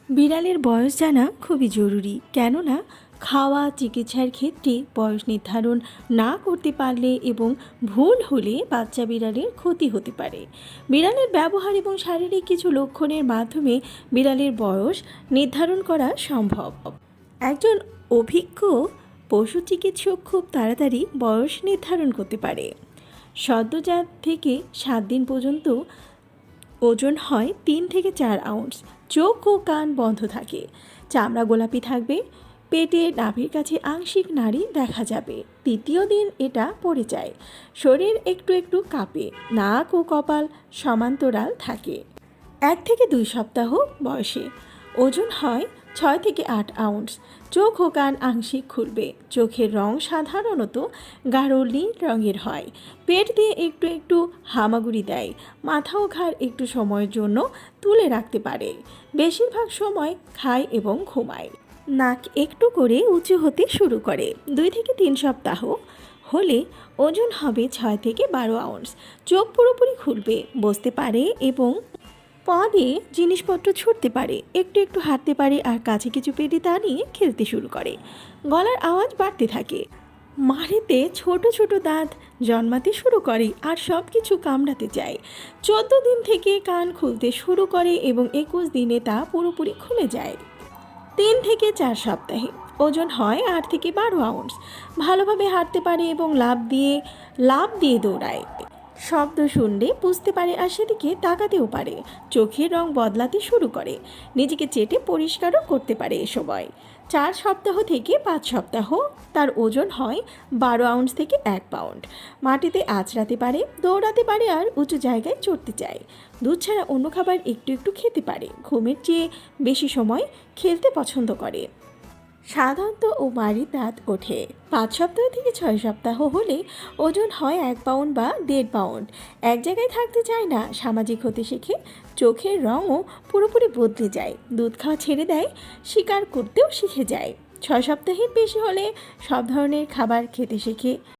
বিড়ালের বয়স জানা খুবই জরুরি, কেননা খাওয়া চিকিৎসার ক্ষেত্রে বয়স নির্ধারণ না করতে পারলে এবং ভুল হলে বাচ্চা বিড়ালের ক্ষতি হতে পারে। বিড়ালের ব্যবহার এবং শারীরিক কিছু লক্ষণের মাধ্যমে বিড়ালের বয়স নির্ধারণ করা সম্ভব। একজন অভিজ্ঞ পশু চিকিৎসক খুব তাড়াতাড়ি বয়স নির্ধারণ করতে পারে। সদ্যজাত থেকে 7 দিন পর্যন্ত ওজন হয় 3 থেকে 4 আউন্স। চোখ ও কান বন্ধ থাকে, চামড়া গোলাপি থাকবে, পেটে নাভির কাছে আংশিক নাড়ি দেখা যাবে। 3য় দিন এটা পড়ে যায়, শরীর একটু একটু কাঁপে, নাক ও কপাল সমান্তরাল থাকে। 1 থেকে 2 সপ্তাহ বয়সে ওজন হয় 6 থেকে 8 আউন্স। চোখ ও কান আংশিক খুলবে, চোখের রং সাধারণত গাঢ় নীল রঙের হয়। পেট দিয়ে একটু একটু হামাগুড়ি দেয়, মাথা ও ঘাড় একটু সময়ের জন্য তুলে রাখতে পারে। বেশিরভাগ সময় খায় এবং ঘুমায়। নাক একটু করে উঁচু হতে শুরু করে। 2 থেকে 3 সপ্তাহ হলে ওজন হবে 6 থেকে 12 আউন্স। চোখ পুরোপুরি খুলবে, বসতে পারে এবং পা দিয়ে জিনিসপত্র ছুটতে পারে, একটু একটু হাঁটতে পারে আর কাছে কিছু পেটে তা নিয়ে খেলতে শুরু করে। গলার আওয়াজ বাড়তে থাকে, মাড়িতে ছোট ছোট দাঁত জন্মাতে শুরু করে আর সব কিছু কামড়াতে চায়। 14 দিন থেকে কান খুলতে শুরু করে এবং 21 দিনে তা পুরোপুরি খুলে যায়। 3 থেকে 4 সপ্তাহে ওজন হয় 8 থেকে 12 আউন্স। ভালোভাবে হাঁটতে পারে এবং লাফ দিয়ে দৌড়ায়। শব্দ শুনলে বুঝতে পারে আর সেদিকে তাকাতেও পারে। চোখের রং বদলাতে শুরু করে, নিজেকে চেটে পরিষ্কারও করতে পারে। এ সময় 4 সপ্তাহ থেকে 5 সপ্তাহ তার ওজন হয় 12 আউন্স থেকে 1 পাউন্ড। মাটিতে আঁচড়াতে পারে, দৌড়াতে পারে আর উঁচু জায়গায় চড়তে চায়। দুধ ছাড়া অন্য খাবার একটু একটু খেতে পারে। ঘুমের চেয়ে বেশি সময় খেলতে পছন্দ করে। সাধারণত ও বাড়ির দাঁত ওঠে। 5 সপ্তাহ থেকে 6 সপ্তাহ হলে ওজন হয় 1 পাউন্ড বা 1.5 পাউন্ড। এক জায়গায় থাকতে চায় না, সামাজিক হতে শেখে, চোখের রঙও পুরোপুরি বদলে যায়, দুধ খাওয়া ছেড়ে দেয়, শিকার করতেও শিখে যায়। 6 সপ্তাহের বেশি হলে সব ধরনের খাবার খেতে শেখে।